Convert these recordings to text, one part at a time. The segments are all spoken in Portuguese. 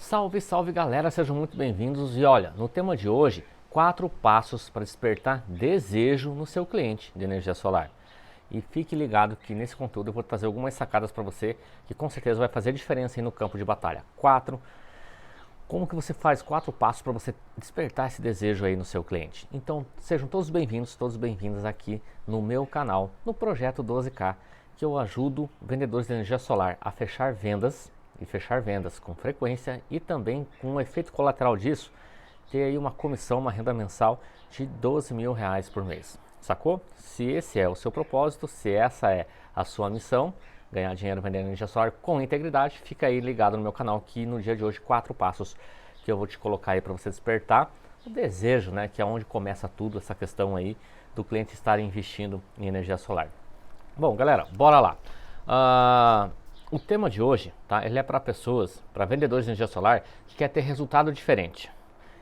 Salve, salve galera, sejam muito bem-vindos e olha, no tema de hoje, 4 passos para despertar desejo no seu cliente de energia solar. E fique ligado que nesse conteúdo eu vou trazer algumas sacadas para você que com certeza vai fazer diferença aí no campo de batalha. Como que você faz 4 passos para você despertar esse desejo aí no seu cliente? Então sejam todos bem-vindos, todas bem-vindas aqui no meu canal, no Projeto 12K, que eu ajudo vendedores de energia solar a fechar vendas com frequência e também com um efeito colateral disso, ter aí uma comissão, uma renda mensal de R$ 12.000 por mês. Sacou? Se esse é o seu propósito, se essa é a sua missão, ganhar dinheiro vendendo energia solar com integridade, fica aí ligado no meu canal que no dia de hoje 4 passos que eu vou te colocar aí para você despertar o desejo, né, que é onde começa tudo, essa questão aí do cliente estar investindo em energia solar. Bom, galera, bora lá. O tema de hoje, tá? Ele é para pessoas, para vendedores de energia solar que quer ter resultado diferente.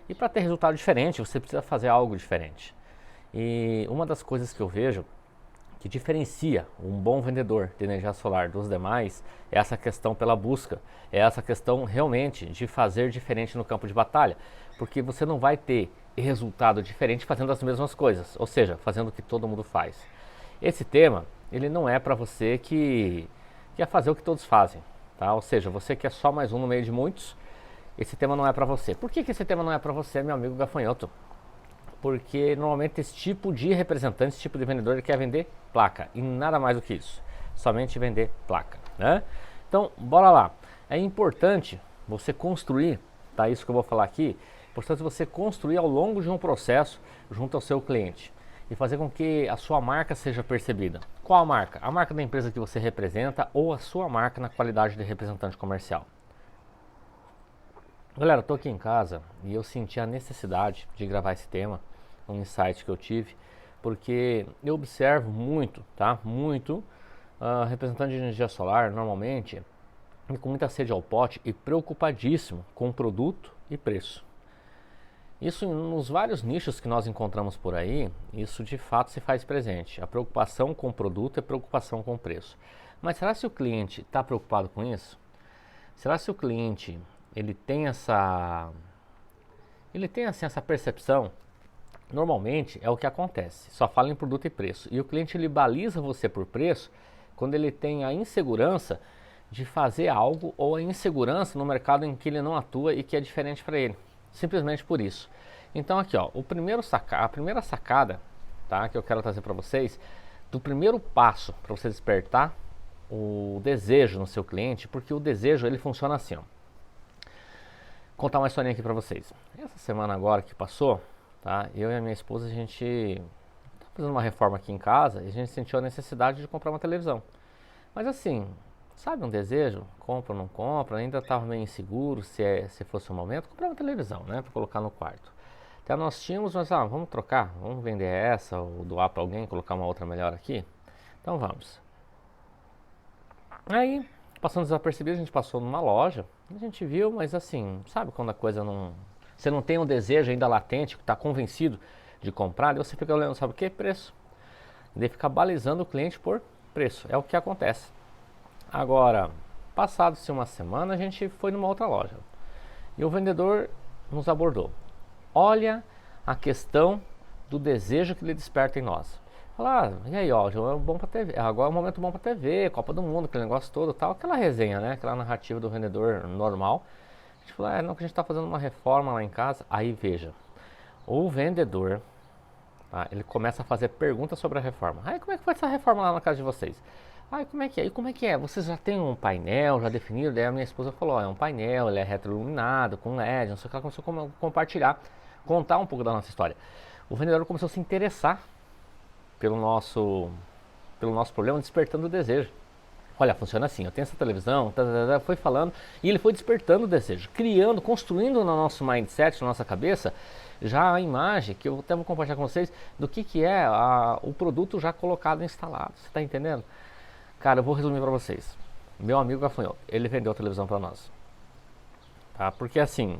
E para ter resultado diferente, você precisa fazer algo diferente. E uma das coisas que eu vejo que diferencia um bom vendedor de energia solar dos demais é essa questão pela busca, é essa questão realmente de fazer diferente no campo de batalha, porque você não vai ter resultado diferente fazendo as mesmas coisas, ou seja, fazendo o que todo mundo faz. Esse tema, ele não é para você que quer fazer o que todos fazem, tá? Ou seja, você que é só mais um no meio de muitos, esse tema não é para você. Por que esse tema não é para você, meu amigo gafanhoto? Porque normalmente esse tipo de representante, esse tipo de vendedor, ele quer vender placa e nada mais do que isso, somente vender placa, né? Então, bora lá. É importante você construir, tá? Isso que eu vou falar aqui, é importante você construir ao longo de um processo junto ao seu cliente e fazer com que a sua marca seja percebida. Qual a marca? A marca da empresa que você representa ou a sua marca na qualidade de representante comercial. Galera, eu tô aqui em casa e eu senti a necessidade de gravar esse tema, um insight que eu tive, porque eu observo muito, tá? Representante de energia solar, normalmente, com muita sede ao pote e preocupadíssimo com o produto e preço. Isso nos vários nichos que nós encontramos por aí, isso de fato se faz presente. A preocupação com o produto é preocupação com o preço. Mas será se o cliente está preocupado com isso? Será se o cliente ele tem essa percepção? Normalmente é o que acontece, só fala em produto e preço. E o cliente ele baliza você por preço quando ele tem a insegurança de fazer algo ou a insegurança no mercado em que ele não atua e que é diferente para ele. Simplesmente por isso. Então aqui ó, a primeira sacada, tá, que eu quero trazer para vocês, do primeiro passo para você despertar o desejo no seu cliente, porque o desejo ele funciona assim, ó. Contar uma historinha aqui para vocês. Essa semana agora que passou, tá, eu e a minha esposa a gente tá fazendo uma reforma aqui em casa e a gente sentiu a necessidade de comprar uma televisão. Mas assim, sabe um desejo? Compra ou não compra? Ainda estava meio inseguro se fosse o momento. Comprar uma televisão, né? Para colocar no quarto. Até nós tínhamos, mas vamos trocar? Vamos vender essa ou doar para alguém, colocar uma outra melhor aqui? Então vamos. Aí, passando desapercebido, a gente passou numa loja. A gente viu, mas assim, sabe quando a coisa não... Você não tem um desejo ainda latente, está convencido de comprar, e você fica olhando, sabe o que? Preço. Daí fica balizando o cliente por preço. É o que acontece. Agora, passado-se uma semana, a gente foi numa outra loja e o vendedor nos abordou. Olha a questão do desejo que ele desperta em nós. Fala, e aí, ó, é bom pra TV. Agora é um momento bom pra TV, Copa do Mundo, aquele negócio todo, tal, aquela resenha, né? Aquela narrativa do vendedor normal. A gente falou, não, que a gente tá fazendo uma reforma lá em casa. Aí veja, o vendedor, tá, ele começa a fazer perguntas sobre a reforma. Aí, como é que foi essa reforma lá na casa de vocês? Ah, como é que é? E como é que é? Vocês já têm um painel já definido? Daí a minha esposa falou, é um painel, ele é retroiluminado, com LED, não sei o que. Ela começou a compartilhar, contar um pouco da nossa história. O vendedor começou a se interessar pelo nosso problema, despertando o desejo. Olha, funciona assim, eu tenho essa televisão, foi falando, e ele foi despertando o desejo, criando, construindo no nosso mindset, na nossa cabeça, já a imagem, que eu até vou compartilhar com vocês, do que é o produto já colocado, instalado, você está entendendo? Cara, eu vou resumir para vocês. Meu amigo gafanhoto, ele vendeu a televisão para nós. Tá? Porque assim,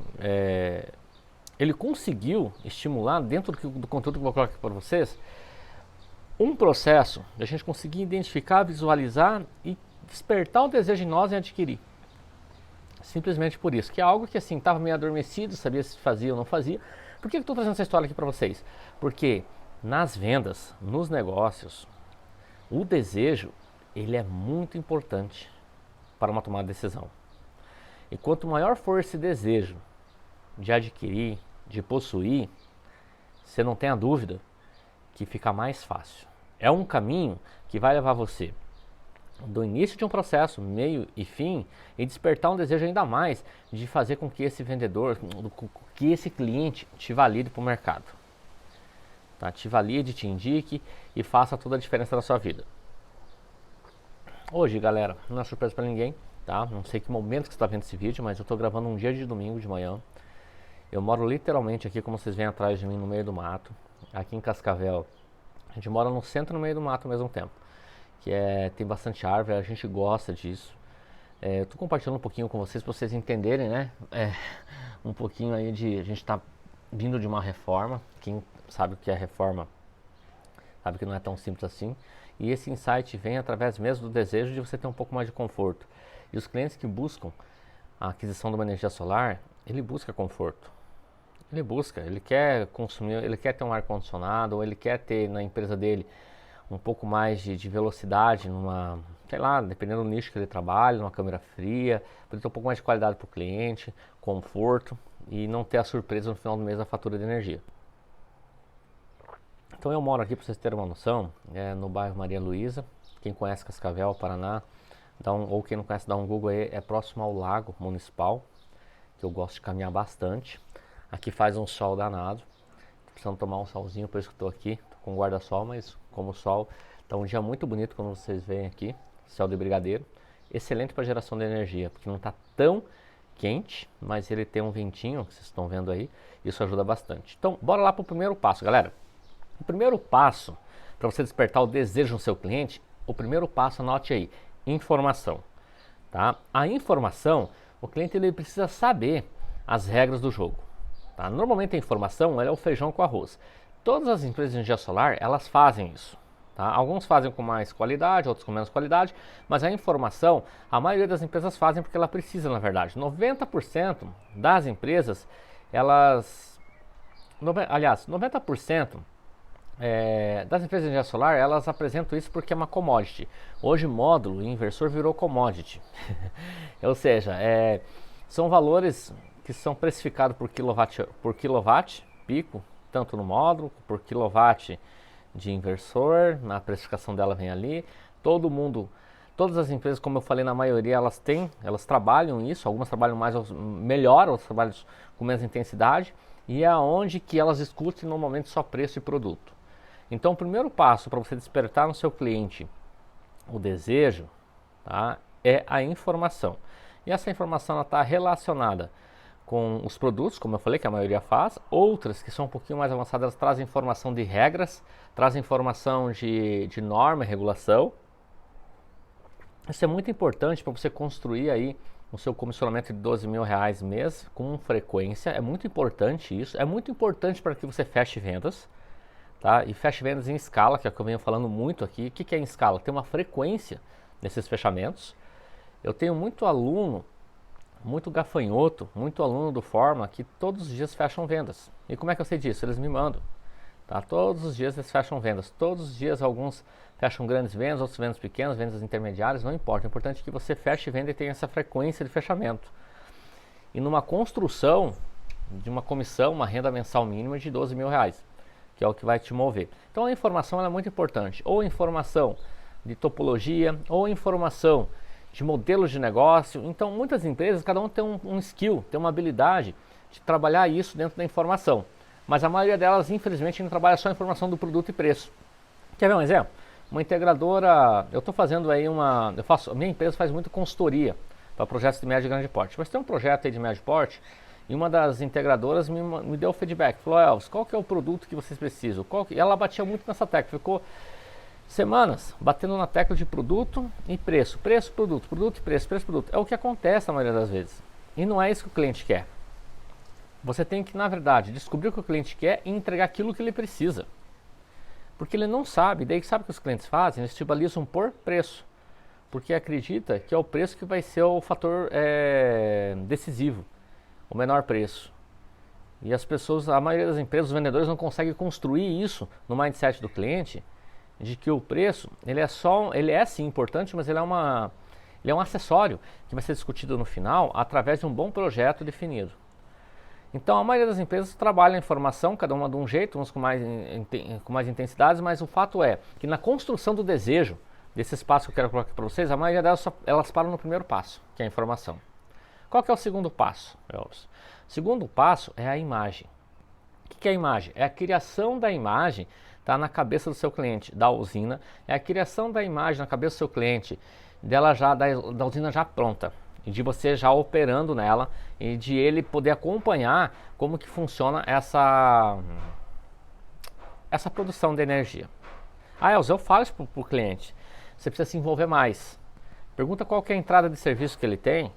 ele conseguiu estimular, dentro do conteúdo que eu vou colocar aqui para vocês, um processo de a gente conseguir identificar, visualizar e despertar o desejo em nós em adquirir. Simplesmente por isso, que é algo que assim, estava meio adormecido, sabia se fazia ou não fazia. Por que eu estou trazendo essa história aqui para vocês? Porque nas vendas, nos negócios, o desejo, ele é muito importante para uma tomada de decisão. E quanto maior for esse desejo de adquirir, de possuir, você não tenha dúvida que fica mais fácil. É um caminho que vai levar você do início de um processo, meio e fim, e despertar um desejo ainda mais de fazer com que esse vendedor, que esse cliente te valide para o mercado. Tá? Te valide, te indique e faça toda a diferença na sua vida. Hoje, galera, não é surpresa para ninguém, tá? Não sei que momento que você está vendo esse vídeo, mas eu estou gravando um dia de domingo de manhã. Eu moro literalmente aqui, como vocês veem atrás de mim, no meio do mato, aqui em Cascavel. A gente mora no centro e no meio do mato ao mesmo tempo. Tem bastante árvore, a gente gosta disso. Eu estou compartilhando um pouquinho com vocês para vocês entenderem, né? Um pouquinho aí a gente está vindo de uma reforma. Quem sabe o que é reforma sabe que não é tão simples assim. E esse insight vem através mesmo do desejo de você ter um pouco mais de conforto. E os clientes que buscam a aquisição de uma energia solar, ele busca conforto. Ele quer consumir, ele quer ter um ar-condicionado, ou ele quer ter na empresa dele um pouco mais de velocidade, sei lá, dependendo do nicho que ele trabalha, numa câmera fria, para ter um pouco mais de qualidade para o cliente, conforto e não ter a surpresa no final do mês da fatura de energia. Então eu moro aqui, para vocês terem uma noção, no bairro Maria Luísa. Quem conhece Cascavel, Paraná, ou quem não conhece, dá um Google aí, é próximo ao lago municipal, que eu gosto de caminhar bastante. Aqui faz um sol danado, tô precisando tomar um solzinho, por isso que estou aqui, tô com guarda-sol, mas como o sol está um dia muito bonito, como vocês veem aqui, céu de brigadeiro, excelente para geração de energia, porque não está tão quente, mas ele tem um ventinho, que vocês estão vendo aí, isso ajuda bastante. Então, bora lá para o primeiro passo, galera. O primeiro passo para você despertar o desejo no seu cliente, o primeiro passo, anote aí, informação. Tá? A informação, o cliente ele precisa saber as regras do jogo. Tá? Normalmente a informação é o feijão com arroz. Todas as empresas de energia solar, elas fazem isso. Tá? Alguns fazem com mais qualidade, outros com menos qualidade, mas a informação, a maioria das empresas fazem porque ela precisa, na verdade. 90% das empresas, aliás, 90% das empresas de energia solar, elas apresentam isso porque é uma commodity. Hoje módulo e inversor virou commodity. Ou seja, são valores que são precificados por quilowatt pico, tanto no módulo, por quilowatt de inversor, na precificação dela vem ali. Todas as empresas, como eu falei, na maioria elas trabalham isso, algumas trabalham melhor, outras trabalham com menos intensidade, e é onde que elas discutem normalmente só preço e produto. Então o primeiro passo para você despertar no seu cliente o desejo, tá, é a informação. E essa informação está relacionada com os produtos, como eu falei, que a maioria faz. Outras que são um pouquinho mais avançadas, elas trazem informação de regras, trazem informação de norma e regulação. Isso é muito importante para você construir aí o seu comissionamento de R$12.000 mês com frequência. É muito importante isso, é muito importante para que você feche vendas. Tá? E feche vendas em escala, que é o que eu venho falando muito aqui. O que é em escala? Tem uma frequência nesses fechamentos. Eu tenho muito aluno, muito gafanhoto, muito aluno do Forma que todos os dias fecham vendas. E como é que eu sei disso? Eles me mandam. Tá? Todos os dias eles fecham vendas. Todos os dias alguns fecham grandes vendas, outros vendas pequenas, vendas intermediárias, não importa. O importante é que você feche venda e tenha essa frequência de fechamento. E numa construção de uma comissão, uma renda mensal mínima de R$12.000, que é o que vai te mover. Então a informação ela é muito importante. Ou informação de topologia, ou informação de modelos de negócio. Então muitas empresas, cada um tem um skill, tem uma habilidade de trabalhar isso dentro da informação. Mas a maioria delas, infelizmente, não trabalha só a informação do produto e preço. Quer ver um exemplo? Uma integradora, eu estou fazendo aí minha empresa faz muita consultoria para projetos de médio e grande porte. Mas tem um projeto aí de médio porte e uma das integradoras me deu feedback. Falou, Elvis, qual que é o produto que vocês precisam? E ela batia muito nessa tecla, ficou semanas batendo na tecla de produto e preço. Preço, produto, produto e preço, preço, produto. É o que acontece na maioria das vezes. E não é isso que o cliente quer. Você tem que, na verdade, descobrir o que o cliente quer e entregar aquilo que ele precisa. Porque ele não sabe, daí sabe o que os clientes fazem? Eles te balizam por preço. porque acredita que é o preço que vai ser o fator decisivo, o menor preço. E as pessoas, a maioria das empresas, os vendedores não conseguem construir isso no mindset do cliente, de que o preço, ele é sim importante, mas ele é um acessório que vai ser discutido no final através de um bom projeto definido. Então a maioria das empresas trabalha a informação, cada uma de um jeito, uns com mais intensidades, mas o fato é que na construção do desejo, desse espaço que eu quero colocar para vocês, a maioria delas elas param no primeiro passo, que é a informação. Qual que é o segundo passo, Elvis? O segundo passo é a imagem. O que é a imagem? É a criação da imagem, tá, na cabeça do seu cliente, da usina. É a criação da imagem na cabeça do seu cliente, da usina já pronta, e de você já operando nela, e de ele poder acompanhar como que funciona essa produção de energia. Elza, eu falo isso para o cliente, você precisa se envolver mais. Pergunta qual que é a entrada de serviço que ele tem.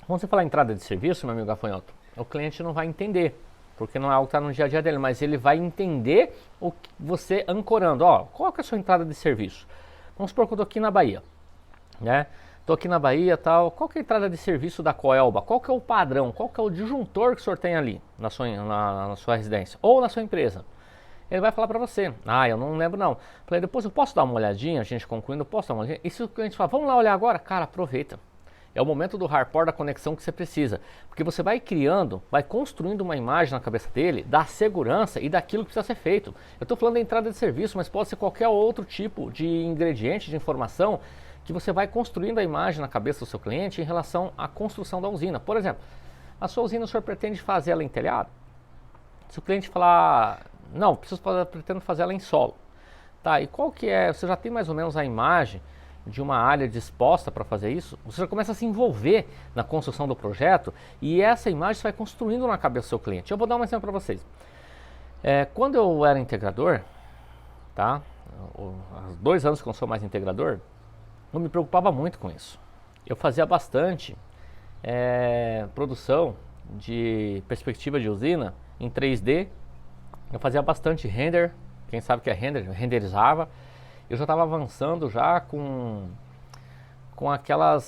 Quando você falar entrada de serviço, meu amigo gafanhoto, o cliente não vai entender, porque não é algo que está no dia a dia dele, mas ele vai entender o que você ancorando. Qual que é a sua entrada de serviço? Vamos supor que eu estou aqui na Bahia, né? Estou aqui na Bahia, tal. Qual que é a entrada de serviço da Coelba? Qual que é o padrão? Qual que é o disjuntor que o senhor tem ali na sua residência ou na sua empresa? Ele vai falar para você. Eu não lembro não. Falei, depois eu posso dar uma olhadinha, a gente concluindo, eu posso dar uma olhadinha? E se o cliente fala, vamos lá olhar agora? Cara, aproveita. É o momento do rapport, da conexão que você precisa. Porque você vai criando, vai construindo uma imagem na cabeça dele da segurança e daquilo que precisa ser feito. Eu estou falando da entrada de serviço, mas pode ser qualquer outro tipo de ingrediente, de informação, que você vai construindo a imagem na cabeça do seu cliente em relação à construção da usina. Por exemplo, a sua usina, o senhor pretende fazer ela em telhado? Se o cliente falar, não, pretendo fazer ela em solo. Tá, e qual que é, você já tem mais ou menos a imagem de uma área disposta para fazer isso? Você já começa a se envolver na construção do projeto e essa imagem você vai construindo na cabeça do seu cliente. Eu vou dar um exemplo para vocês. Quando eu era integrador, tá? Há 2 anos que eu não sou mais integrador, eu me preocupava muito com isso. Eu fazia bastante produção de perspectiva de usina em 3D. Eu fazia bastante render, quem sabe o que é render, renderizava. Eu já estava avançando já com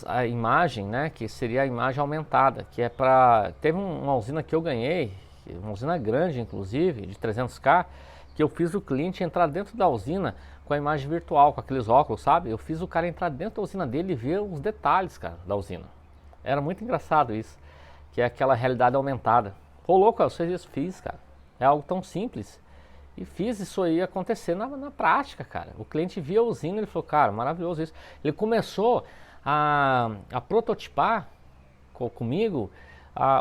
a imagem, né, que seria a imagem aumentada, que é para... Teve uma usina que eu ganhei, uma usina grande inclusive, de 300k, que eu fiz o cliente entrar dentro da usina com a imagem virtual, com aqueles óculos, sabe? Eu fiz o cara entrar dentro da usina dele e ver os detalhes, cara, da usina. Era muito engraçado isso, que é aquela realidade aumentada. Pô, louco, eu sei isso, fiz, cara. É algo tão simples. E fiz isso aí acontecer na prática, cara. O cliente via a usina e ele falou, cara, maravilhoso isso. Ele começou a prototipar comigo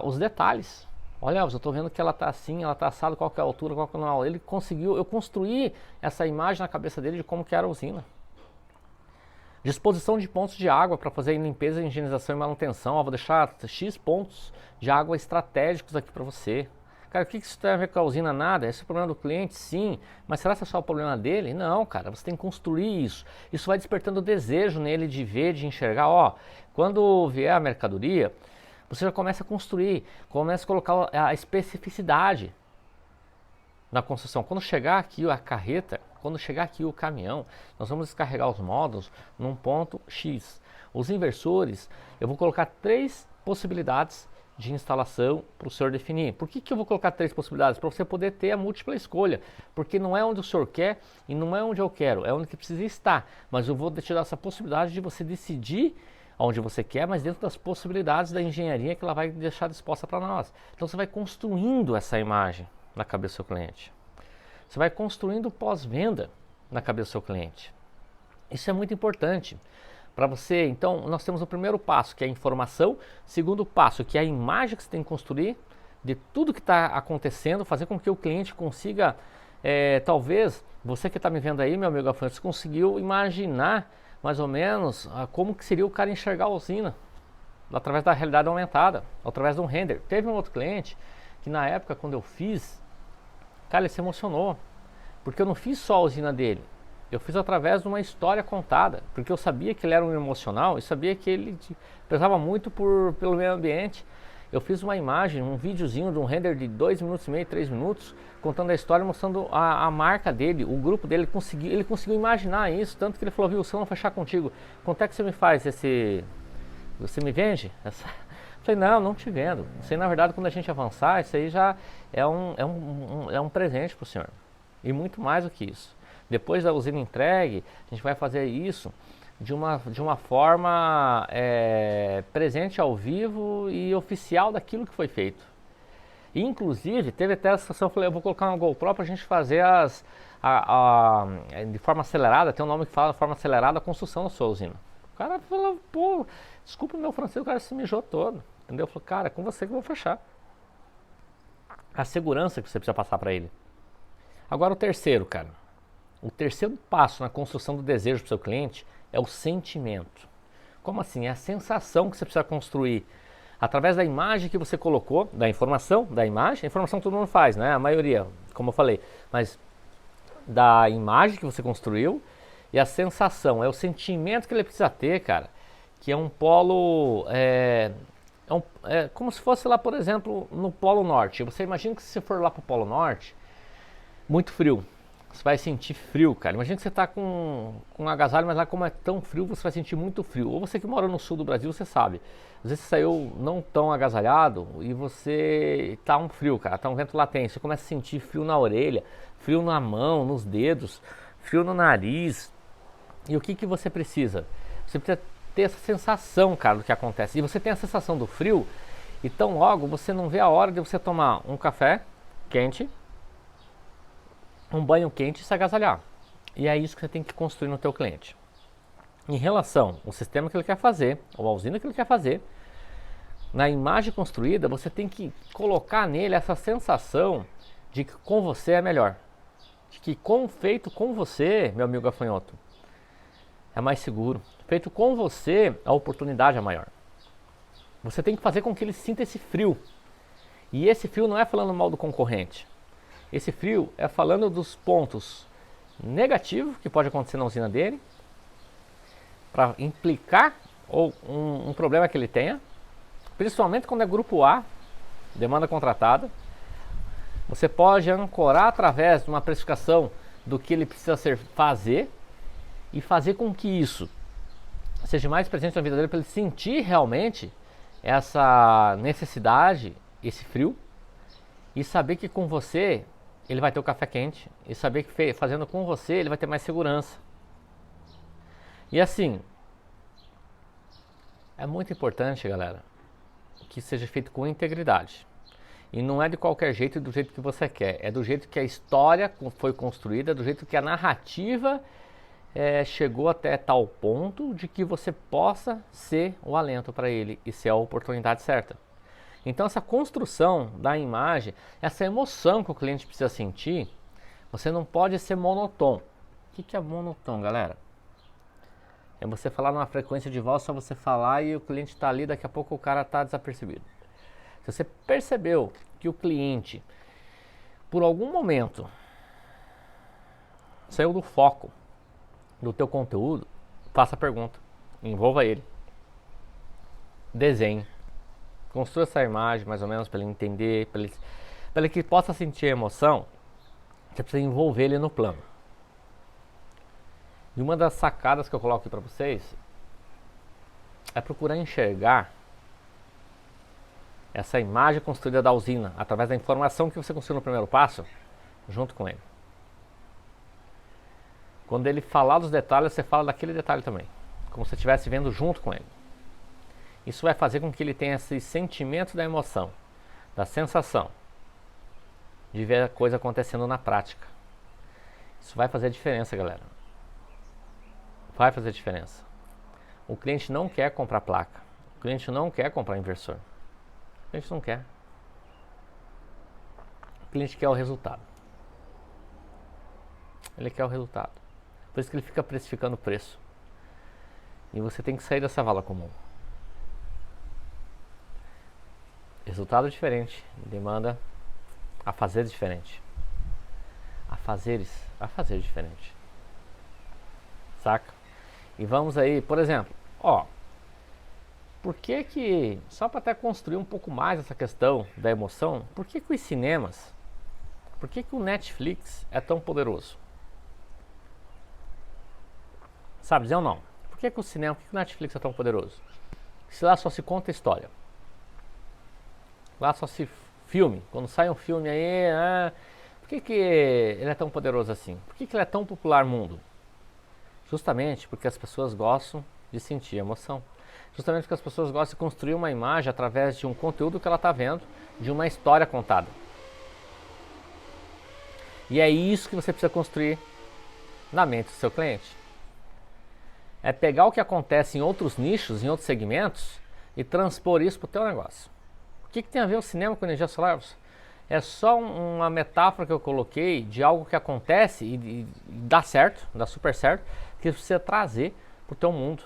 os detalhes. Olha, eu estou vendo que ela está assim, ela está assada, qual que é a altura, qual que não é. Ele conseguiu, eu construí essa imagem na cabeça dele de como que era a usina. Disposição de pontos de água para fazer limpeza, higienização e manutenção. Vou deixar X pontos de água estratégicos aqui para você. Cara, o que isso tem a ver com a usina? Nada. Esse é o problema do cliente? Sim. Mas será que é só o problema dele? Não, cara. Você tem que construir isso. Isso vai despertando o desejo nele de ver, de enxergar. Quando vier a mercadoria, você já começa a construir, começa a colocar a especificidade na construção. Quando chegar aqui a carreta, quando chegar aqui o caminhão, nós vamos descarregar os módulos num ponto X. Os inversores, eu vou colocar 3 possibilidades de instalação para o senhor definir. Por que eu vou colocar 3 possibilidades? Para você poder ter a múltipla escolha, porque não é onde o senhor quer e não é onde eu quero, é onde que precisa estar, mas eu vou te dar essa possibilidade de você decidir onde você quer, mas dentro das possibilidades da engenharia que ela vai deixar disposta para nós. Então você vai construindo essa imagem na cabeça do seu cliente. Você vai construindo o pós-venda na cabeça do seu cliente. Isso é muito importante. Para você, então, nós temos o primeiro passo, que é a informação. Segundo passo, que é a imagem que você tem que construir de tudo que está acontecendo, fazer com que o cliente consiga, talvez, você que está me vendo aí, meu amigo gafanhoto, você conseguiu imaginar mais ou menos como que seria o cara enxergar a usina através da realidade aumentada, através de um render. Teve um outro cliente que na época, quando eu fiz, cara, ele se emocionou, porque eu não fiz só a usina dele. Eu fiz através de uma história contada, porque eu sabia que ele era um emocional e sabia que ele prezava muito pelo meio ambiente Eu fiz uma imagem, um videozinho de um render de 2 minutos e meio, 3 minutos, contando a história, mostrando a marca dele, o grupo dele, ele conseguiu imaginar isso, tanto que ele falou, viu, se eu não fechar contigo, quanto é que você me faz esse... Você me vende? Eu falei, não, não te vendo. Isso aí, na verdade, quando a gente avançar, isso aí já é um presente para o senhor. E muito mais do que isso. Depois da usina entregue, a gente vai fazer isso de uma forma presente ao vivo e oficial daquilo que foi feito. E, inclusive, teve até a situação, eu falei, eu vou colocar uma GoPro para a gente fazer de forma acelerada, tem um nome que fala de forma acelerada, a construção da sua usina. O cara falou, pô, desculpa o meu francês, o cara se mijou todo, entendeu? Eu falei, cara, é com você que eu vou fechar. A segurança que você precisa passar para ele. Agora o terceiro, cara. O terceiro passo na construção do desejo para o seu cliente é o sentimento. Como assim? É a sensação que você precisa construir através da imagem que você colocou, da informação, da imagem. A informação todo mundo faz, né? A maioria, como eu falei. Mas da imagem que você construiu e a sensação, é o sentimento que ele precisa ter, cara, que é um polo, é como se fosse lá, por exemplo, no Polo Norte. Você imagina que se você for lá para o Polo Norte, muito frio, você vai sentir frio, cara. Imagina que você está com um agasalho, mas lá como é tão frio, você vai sentir muito frio. Ou você que mora no sul do Brasil, você sabe. Às vezes você saiu não tão agasalhado e você tá um frio, cara, tá um vento latente. Você começa a sentir frio na orelha, frio na mão, nos dedos, frio no nariz. E o que você precisa? Você precisa ter essa sensação, cara, do que acontece. E você tem a sensação do frio, então logo você não vê a hora de você tomar um café quente, um banho quente e se agasalhar. E é isso que você tem que construir no teu cliente. Em relação ao sistema que ele quer fazer, ou a usina que ele quer fazer, na imagem construída, você tem que colocar nele essa sensação de que com você é melhor. De que feito com você, meu amigo gafanhoto, é mais seguro. Feito com você, a oportunidade é maior. Você tem que fazer com que ele sinta esse frio. E esse frio não é falando mal do concorrente. Esse frio é falando dos pontos negativos que pode acontecer na usina dele, para implicar ou um problema que ele tenha, principalmente quando é grupo A, demanda contratada. Você pode ancorar através de uma precificação do que ele precisa fazer e fazer com que isso seja mais presente na vida dele, para ele sentir realmente essa necessidade, esse frio, e saber que com você ele vai ter o café quente, e saber que fazendo com você ele vai ter mais segurança. E assim, é muito importante, galera, que seja feito com integridade. E não é de qualquer jeito e do jeito que você quer, é do jeito que a história foi construída, do jeito que a narrativa chegou até tal ponto de que você possa ser o alento para ele e ser a oportunidade certa. Então essa construção da imagem, essa emoção que o cliente precisa sentir, você não pode ser monotônico. O que é monotônico, galera? É você falar numa frequência de voz, só você falar e o cliente está ali, daqui a pouco o cara está desapercebido. Se você percebeu que o cliente, por algum momento, saiu do foco do teu conteúdo, faça a pergunta, envolva ele, desenhe, construa essa imagem mais ou menos para ele entender, para ele que possa sentir a emoção. Você precisa envolver ele no plano. E uma das sacadas que eu coloco aqui para vocês é procurar enxergar essa imagem construída da usina através da informação que você construiu no primeiro passo, junto com ele. Quando ele falar dos detalhes, você fala daquele detalhe também, como se você estivesse vendo junto com ele. Isso vai fazer com que ele tenha esse sentimento da emoção, da sensação de ver a coisa acontecendo na prática. Isso vai fazer diferença, galera. Vai fazer diferença. O cliente não quer comprar placa. O cliente não quer comprar inversor. O cliente não quer. O cliente quer o resultado. Ele quer o resultado. Por isso que ele fica precificando o preço. E você tem que sair dessa vala comum. Resultado diferente demanda a fazer diferente. A fazer diferente. Saca? E vamos aí, por exemplo, por que que, só para até construir um pouco mais essa questão da emoção, por que que os cinemas, por que que o Netflix é tão poderoso? Sabe dizer ou não? Por que que o cinema, por que que o Netflix é tão poderoso? Se lá só se conta história. Lá só se filme. Quando sai um filme aí, por que que ele é tão poderoso assim? Por que que ele é tão popular no mundo? Justamente porque as pessoas gostam de sentir emoção. Justamente porque as pessoas gostam de construir uma imagem através de um conteúdo que ela está vendo, de uma história contada. E é isso que você precisa construir na mente do seu cliente. É pegar o que acontece em outros nichos, em outros segmentos, e transpor isso para o teu negócio. O que tem a ver o cinema com energia solar? É só uma metáfora que eu coloquei de algo que acontece e dá certo, dá super certo, que você precisa trazer para o teu mundo.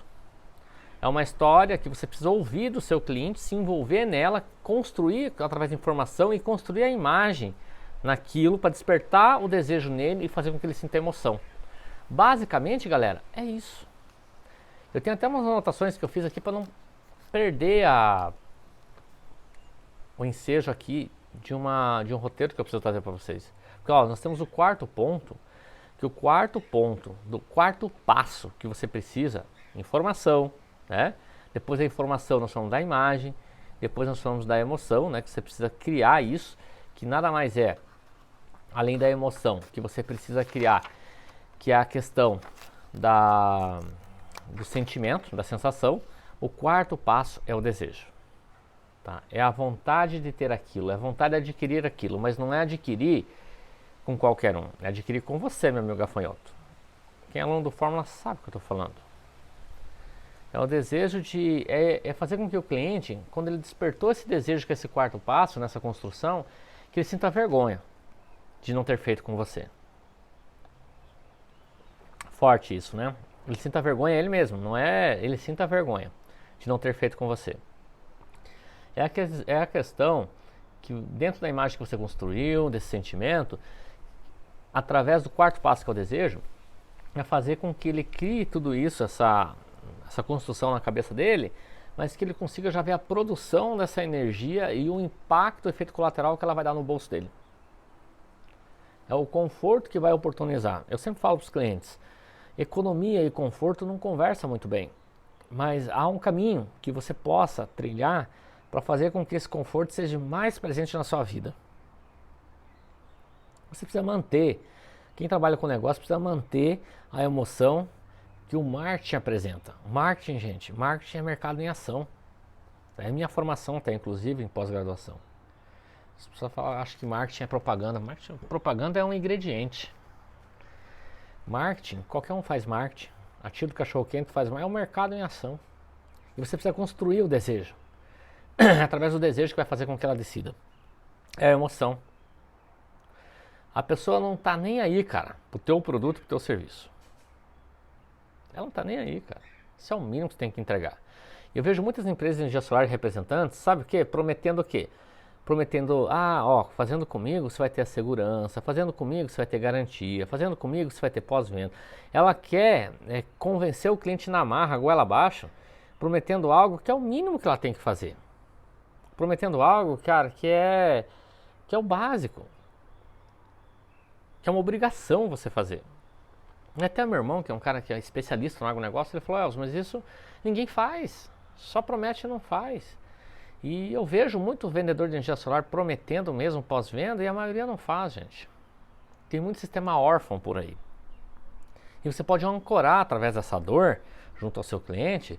É uma história que você precisa ouvir do seu cliente, se envolver nela, construir através de informação e construir a imagem naquilo para despertar o desejo nele e fazer com que ele sinta emoção. Basicamente, galera, é isso. Eu tenho até umas anotações que eu fiz aqui para não perder o ensejo aqui de um roteiro que eu preciso trazer para vocês. Porque ó, nós temos o quarto ponto, que o quarto ponto do quarto passo que você precisa, informação, né? Depois da informação nós falamos da imagem, depois nós falamos da emoção, né? Que você precisa criar isso, que nada mais é, além da emoção, que você precisa criar, que é a questão do sentimento, da sensação. O quarto passo é o desejo. Tá? É a vontade de ter aquilo, é a vontade de adquirir aquilo, mas não é adquirir com qualquer um, é adquirir com você, meu amigo gafanhoto. Quem é aluno do Fórmula sabe o que eu estou falando. É o desejo de fazer com que o cliente, quando ele despertou esse desejo, que é esse quarto passo nessa construção, que ele sinta vergonha de não ter feito com você. Forte isso, né? Ele sinta vergonha ele mesmo, não é ele sinta vergonha de não ter feito com você. É a questão que dentro da imagem que você construiu, desse sentimento, através do quarto passo que é o desejo, é fazer com que ele crie tudo isso, essa construção na cabeça dele, mas que ele consiga já ver a produção dessa energia e o impacto, o efeito colateral que ela vai dar no bolso dele. É o conforto que vai oportunizar. Eu sempre falo para os clientes, economia e conforto não conversam muito bem, mas há um caminho que você possa trilhar para fazer com que esse conforto seja mais presente na sua vida. Você precisa manter, quem trabalha com negócio precisa manter a emoção que o marketing apresenta. Marketing, gente, marketing é mercado em ação. É minha formação até, inclusive, em pós-graduação. As pessoas falam, acho que marketing é propaganda. Propaganda é um ingrediente. Marketing, qualquer um faz marketing. A tiro do cachorro quente faz marketing. É um mercado em ação. E você precisa construir o desejo. Através do desejo que vai fazer com que ela decida. É a emoção. A pessoa não tá nem aí, cara, pro teu produto, pro teu serviço. Ela não tá nem aí, cara. Isso é o mínimo que você tem que entregar. Eu vejo muitas empresas de energia solar e representantes, sabe o quê? Prometendo o quê? Prometendo, fazendo comigo você vai ter a segurança, fazendo comigo você vai ter garantia, fazendo comigo você vai ter pós-venda. Ela quer convencer o cliente na marra, goela abaixo, prometendo algo que é o mínimo que ela tem que fazer. Prometendo algo, cara, que é o básico. Que é uma obrigação você fazer. Até meu irmão, que é um cara que é especialista no agronegócio, ele falou, mas isso ninguém faz, só promete e não faz. E eu vejo muito vendedor de energia solar prometendo mesmo pós-venda e a maioria não faz, gente. Tem muito sistema órfão por aí. E você pode ancorar através dessa dor junto ao seu cliente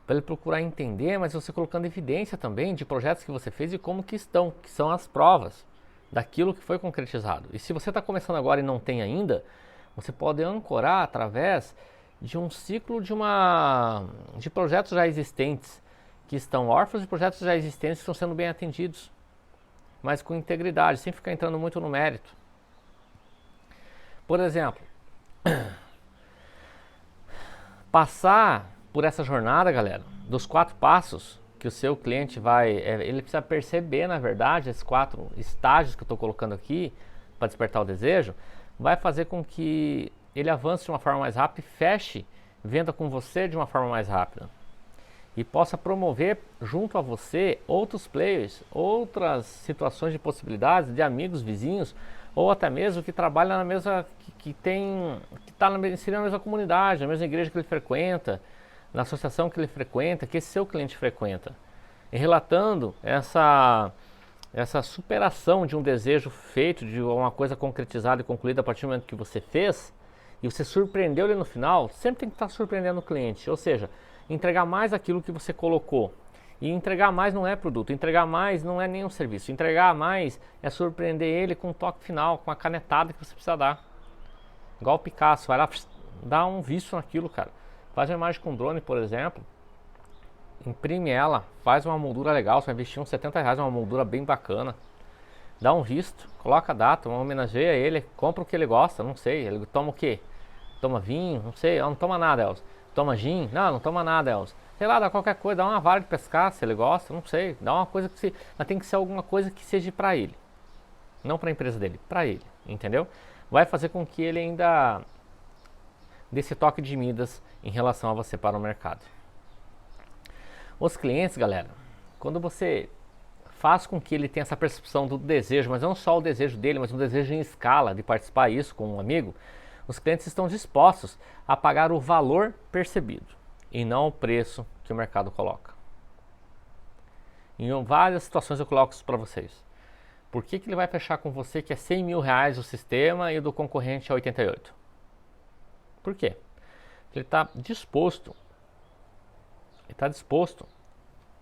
para ele procurar entender, mas você colocando evidência também de projetos que você fez e como que estão, que são as provas daquilo que foi concretizado. E se você está começando agora e não tem ainda, você pode ancorar através de um ciclo de projetos já existentes, que estão órfãos, de projetos já existentes que estão sendo bem atendidos, mas com integridade, sem ficar entrando muito no mérito. Por exemplo, passar por essa jornada, galera, dos 4 passos que o seu cliente ele precisa perceber, na verdade, esses 4 estágios que eu estou colocando aqui para despertar o desejo, vai fazer com que ele avance de uma forma mais rápida e feche venda com você de uma forma mais rápida. e possa promover junto a você outros players, outras situações de possibilidades de amigos, vizinhos, ou até mesmo que trabalha na mesma, que está inserido na mesma comunidade, na mesma igreja que ele frequenta, na associação que ele frequenta, que esse seu cliente frequenta. E relatando essa superação de um desejo feito, de uma coisa concretizada e concluída a partir do momento que você fez, e você surpreendeu ele no final, sempre tem que estar surpreendendo o cliente, ou seja, entregar mais aquilo que você colocou. E entregar mais não é produto, entregar mais não é nenhum serviço, entregar mais é surpreender ele com um toque final, com a canetada que você precisa dar. Igual o Picasso, vai lá, dá um vício naquilo, cara. Faz uma imagem com drone, por exemplo, imprime ela, faz uma moldura legal, você vai investir uns R$70, uma moldura bem bacana, dá um visto, coloca a data, homenageia ele, compra o que ele gosta, não sei, ele toma o quê? Toma vinho, não sei, não toma nada, Elcio. Toma gin? Não toma nada, Elcio. Sei lá, dá qualquer coisa, dá uma vara de pescar se ele gosta, não sei, dá uma coisa mas tem que ser alguma coisa que seja pra ele, não pra empresa dele, pra ele, entendeu? Vai fazer com que ele ainda dê esse toque de Midas em relação a você para o mercado. Os clientes, galera, quando você faz com que ele tenha essa percepção do desejo, mas não só o desejo dele, mas um desejo em escala de participar disso com um amigo, os clientes estão dispostos a pagar o valor percebido e não o preço que o mercado coloca. Em várias situações eu coloco isso para vocês. Por que ele vai fechar com você que é R$100 mil o sistema e o do concorrente é 88? Por quê? Ele está disposto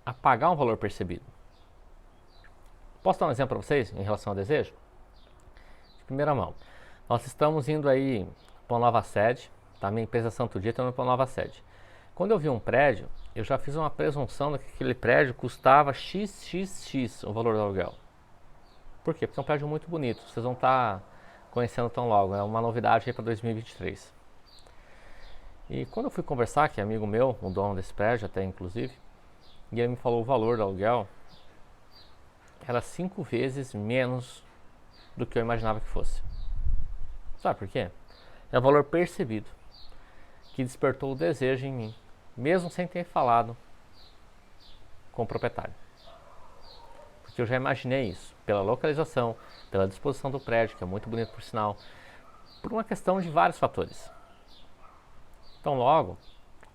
a pagar um valor percebido. Posso dar um exemplo para vocês em relação ao desejo? De primeira mão, nós estamos indo aí para uma nova sede, tá? Minha empresa Santo Dia está indo para uma nova sede. Quando eu vi um prédio, eu já fiz uma presunção de que aquele prédio custava XXX o valor do aluguel. Por quê? Porque é um prédio muito bonito, vocês vão estar conhecendo tão logo, é uma novidade aí para 2023. E quando eu fui conversar, que é amigo meu, o dono desse prédio até inclusive, e ele me falou o valor do aluguel, era 5 vezes menos do que eu imaginava que fosse. Sabe por quê? É o valor percebido, que despertou o desejo em mim, mesmo sem ter falado com o proprietário. Porque eu já imaginei isso, pela localização, pela disposição do prédio, que é muito bonito por sinal, por uma questão de vários fatores. Então logo,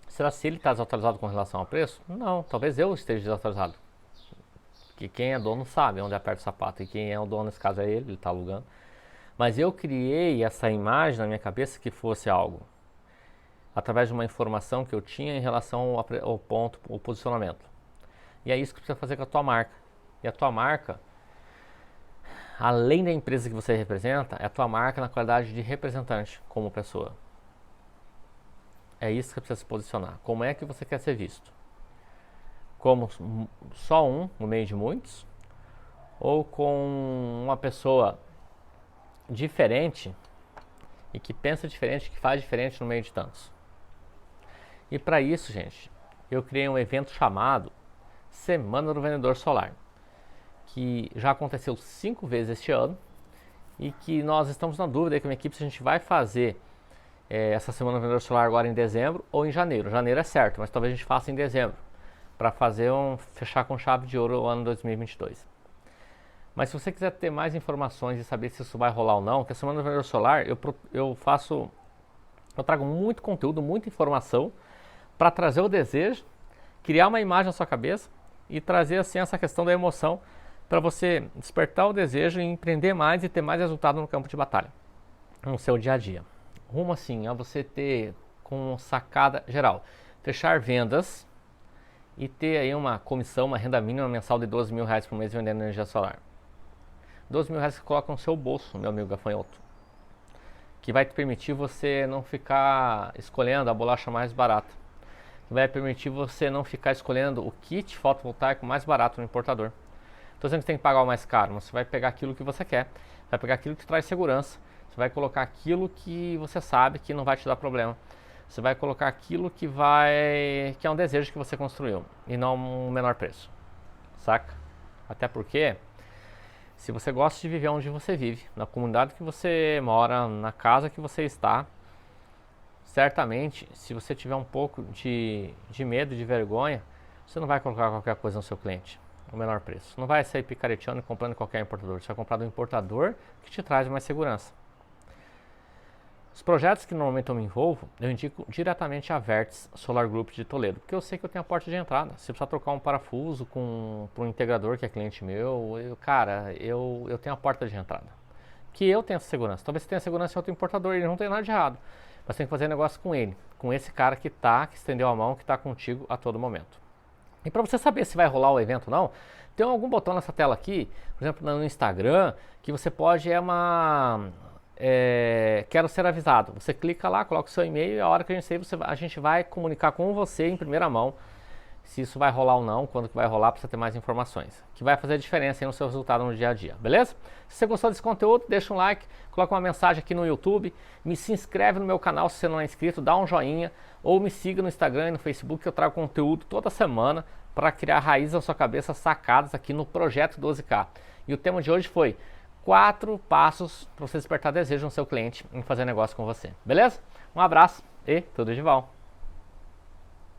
será se ele está desatualizado com relação ao preço? Não, talvez eu esteja desatualizado. Porque quem é dono sabe onde aperta o sapato, e quem é o dono nesse caso é ele está alugando. Mas eu criei essa imagem na minha cabeça que fosse algo, através de uma informação que eu tinha em relação ao ponto, ao posicionamento. E é isso que você precisa fazer com a tua marca. E a tua marca, além da empresa que você representa, é a tua marca na qualidade de representante como pessoa. É isso que você precisa se posicionar. Como é que você quer ser visto? Como só um no meio de muitos? Ou com uma pessoa diferente e que pensa diferente, que faz diferente no meio de tantos? E para isso, gente, eu criei um evento chamado Semana do Vendedor Solar, que já aconteceu 5 vezes este ano e que nós estamos na dúvida aí com a minha equipe se a gente vai fazer essa Semana do Vendedor Solar agora em dezembro ou em janeiro. Janeiro é certo, mas talvez a gente faça em dezembro, para fechar com chave de ouro o ano 2022. Mas se você quiser ter mais informações e saber se isso vai rolar ou não, que a Semana do Vendedor Solar eu trago muito conteúdo, muita informação para trazer o desejo, criar uma imagem na sua cabeça e trazer assim essa questão da emoção para você despertar o desejo e empreender mais e ter mais resultado no campo de batalha, no seu dia a dia. Rumo assim a você ter com sacada geral, fechar vendas e ter aí uma comissão, uma renda mínima mensal de R$12 mil por mês vendendo energia solar. R$12 mil que você coloca no seu bolso, meu amigo gafanhoto, que vai te permitir você não ficar escolhendo a bolacha mais barata, que vai permitir você não ficar escolhendo o kit fotovoltaico mais barato no importador. Estou dizendo que você tem que pagar o mais caro, mas você vai pegar aquilo que você quer, vai pegar aquilo que traz segurança, você vai colocar aquilo que você sabe que não vai te dar problema. Você vai colocar aquilo que é um desejo que você construiu e não um menor preço, saca? Até porque, se você gosta de viver onde você vive, na comunidade que você mora, na casa que você está, certamente, se você tiver um pouco de medo, de vergonha, você não vai colocar qualquer coisa no seu cliente, o menor preço. Não vai sair picareteando e comprando qualquer importador. Você vai comprar do importador que te traz mais segurança. Os projetos que normalmente eu me envolvo, eu indico diretamente a Vertes Solar Group de Toledo, porque eu sei que eu tenho a porta de entrada. Se eu precisar trocar um parafuso para um integrador que é cliente meu, eu tenho a porta de entrada. Que eu tenho essa segurança. Talvez você tenha segurança em outro importador, ele não tem nada de errado. Mas tem que fazer negócio com ele, com esse cara que estendeu a mão, que está contigo a todo momento. E para você saber se vai rolar o evento ou não, tem algum botão nessa tela aqui, por exemplo, no Instagram, que você pode quero ser avisado. Você clica lá, coloca o seu e-mail e a hora que a gente sair, a gente vai comunicar com você em primeira mão se isso vai rolar ou não, quando que vai rolar, para você ter mais informações. Que vai fazer diferença aí no seu resultado no dia a dia, beleza? Se você gostou desse conteúdo, deixa um like, coloca uma mensagem aqui no YouTube, se inscreve no meu canal se você não é inscrito, dá um joinha, ou me siga no Instagram e no Facebook, que eu trago conteúdo toda semana para criar raízes na sua cabeça, sacadas aqui no Projeto 12K. E o tema de hoje foi 4 passos para você despertar desejo no seu cliente em fazer negócio com você, beleza? Um abraço e tudo de bom!